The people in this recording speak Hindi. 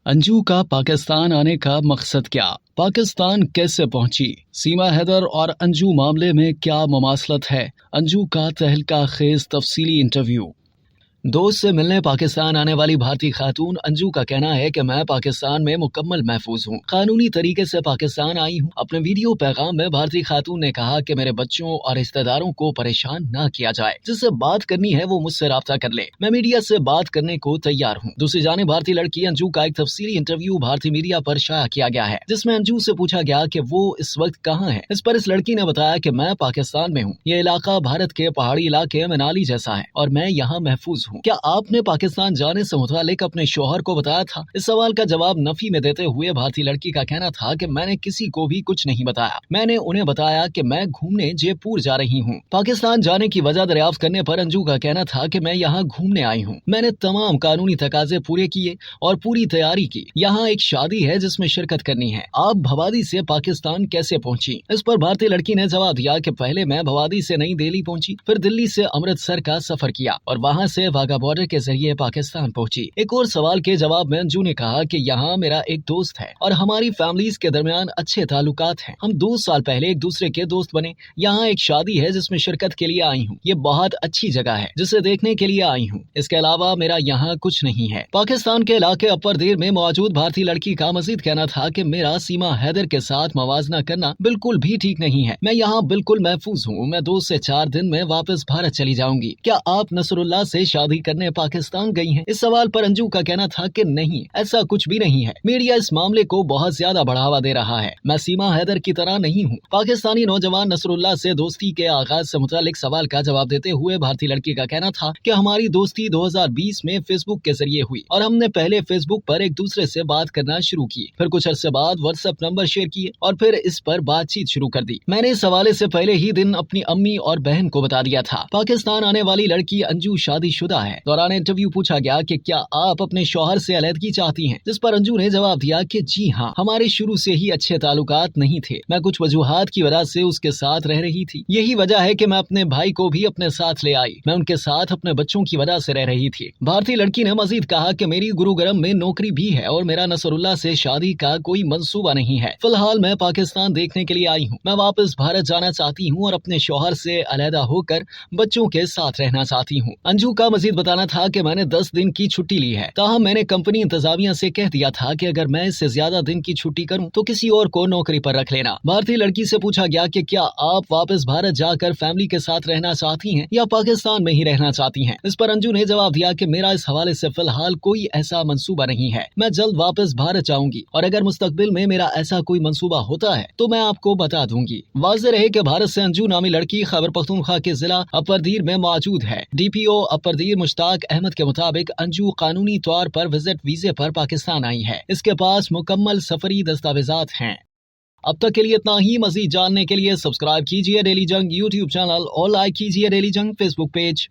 अंजू का पाकिस्तान आने का मकसद क्या? पाकिस्तान कैसे पहुंची? सीमा हैदर और अंजू मामले में क्या मुमासलत है? अंजू का तहलका खेज तफसीली इंटरव्यू। दोस्त से मिलने पाकिस्तान आने वाली भारतीय खातून अंजू का कहना है कि मैं पाकिस्तान में मुकम्मल महफूज हूँ, कानूनी तरीके से पाकिस्तान आई हूँ। अपने वीडियो पैगाम में भारतीय खातून ने कहा कि मेरे बच्चों और रिश्तेदारों को परेशान न किया जाए, जिससे बात करनी है वो मुझसे राब्ता कर ले। मैं मीडिया से बात करने को तैयार हूँ। दूसरी जानिब भारतीय लड़की अंजू का एक तफसीली इंटरव्यू भारतीय मीडिया पर शाया किया गया है, जिसमें अंजू से पूछा गया कि वो इस वक्त कहाँ है। इस पर इस लड़की ने बताया कि मैं पाकिस्तान में हूँ। ये इलाका भारत के पहाड़ी इलाके मनाली जैसा है और मैं यहाँ महफूज हूँ। क्या आपने पाकिस्तान जाने से मुतालिक अपने शौहर को बताया था? इस सवाल का जवाब नफी में देते हुए भारतीय लड़की का कहना था कि मैंने किसी को भी कुछ नहीं बताया। मैंने उन्हें बताया कि मैं घूमने जयपुर जा रही हूँ। पाकिस्तान जाने की वजह दरियाफ्त करने पर अंजू का कहना था कि मैं यहाँ घूमने आई हूँ। मैंने तमाम कानूनी तकाजे पूरे किए और पूरी तैयारी की। यहाँ एक शादी है जिसमें शिरकत करनी है। आप भवादी से पाकिस्तान कैसे पहुँची? इस पर भारतीय लड़की ने जवाब दिया कि पहले मैं भवादी से नई दिल्ली पहुँची, फिर दिल्ली से अमृतसर का सफर किया और वहाँ से वाघा बॉर्डर के जरिए पाकिस्तान पहुंची। एक और सवाल के जवाब में अंजू ने कहा कि यहाँ मेरा एक दोस्त है और हमारी फैमिलीज के दरमियान अच्छे ताल्लुकात हैं। हम 2 साल पहले एक दूसरे के दोस्त बने। यहाँ एक शादी है जिसमें शिरकत के लिए आई हूँ। ये बहुत अच्छी जगह है जिसे देखने के लिए आई हूँ। इसके अलावा मेरा यहाँ कुछ नहीं है। पाकिस्तान के इलाके अपर देर में मौजूद भारतीय लड़की का मजीद कहना था कि मेरा सीमा हैदर के साथ मवाजना करना बिल्कुल भी ठीक नहीं है। मैं यहाँ बिल्कुल महफूज हूँ। मैं 2 से 4 दिन में वापस भारत चली जाऊंगी। क्या आप नसरुल्लाह से शादी करने पाकिस्तान गई हैं? इस सवाल पर अंजू का कहना था कि नहीं, ऐसा कुछ भी नहीं है। मीडिया इस मामले को बहुत ज्यादा बढ़ावा दे रहा है। मैं सीमा हैदर की तरह नहीं हूँ। पाकिस्तानी नौजवान नसरुल्लाह से दोस्ती के आगाज से मुतालिक सवाल का जवाब देते हुए भारतीय लड़की का कहना था कि हमारी दोस्ती 2020 में फेसबुक के जरिए हुई और हमने पहले फेसबुक पर एक दूसरे से बात करना शुरू की, फिर कुछ अरसे बाद व्हाट्सएप नंबर शेयर किए और फिर इस पर बातचीत शुरू कर दी। मैंने इस हवाले से पहले ही दिन अपनी अम्मी और बहन को बता दिया था। पाकिस्तान आने वाली लड़की अंजू शादीशुदा है। दौरान इंटरव्यू पूछा गया कि क्या आप अपने शौहर से अलहदगी चाहती हैं, जिस पर अंजू ने जवाब दिया कि जी हाँ, हमारे शुरू से ही अच्छे ताल्लुकात नहीं थे। मैं कुछ वजूहात की वजह से उसके साथ रह रही थी। यही वजह है कि मैं अपने भाई को भी अपने साथ ले आई। मैं उनके साथ अपने बच्चों की वजह से रह रही थी। भारतीय लड़की ने मजीद कहा कि मेरी गुरुग्राम में नौकरी भी है और मेरा नसरुल्लाह से शादी का कोई मंसूबा नहीं है। फिलहाल मैं पाकिस्तान देखने के लिए आई हूँ। मैं वापस भारत जाना चाहती हूँ और अपने शौहर से अलहदा होकर बच्चों के साथ रहना चाहती हूँ। अंजू का मजीद बताना था कि मैंने 10 दिन की छुट्टी ली है। ताहम मैंने कंपनी इंतजामिया से कह दिया था कि अगर मैं इससे ज्यादा दिन की छुट्टी करूं तो किसी और को नौकरी पर रख लेना। भारतीय लड़की से पूछा गया कि क्या आप वापस भारत जाकर फैमिली के साथ रहना चाहती हैं या पाकिस्तान में ही रहना चाहती हैं। इस पर अंजू ने जवाब दिया कि मेरा इस हवाले से फिलहाल कोई ऐसा मंसूबा नहीं है। मैं जल्द वापस भारत जाऊंगी और अगर मुस्तकबिल में मेरा ऐसा कोई मंसूबा होता है तो मैं आपको बता दूंगी। वाज़ेह रहे कि भारत से अंजू नामी लड़की खैबर पख्तूनख्वा के जिला अपरदीर में मौजूद है। DPO अपरदीर मुश्ताक अहमद के मुताबिक अंजू कानूनी तौर पर विजिट वीजे पर पाकिस्तान आई है। इसके पास मुकम्मल सफरी दस्तावेजात हैं। अब तक के लिए इतना ही। मजीद जानने के लिए सब्सक्राइब कीजिए डेली जंग YouTube चैनल और लाइक कीजिए डेली जंग Facebook पेज।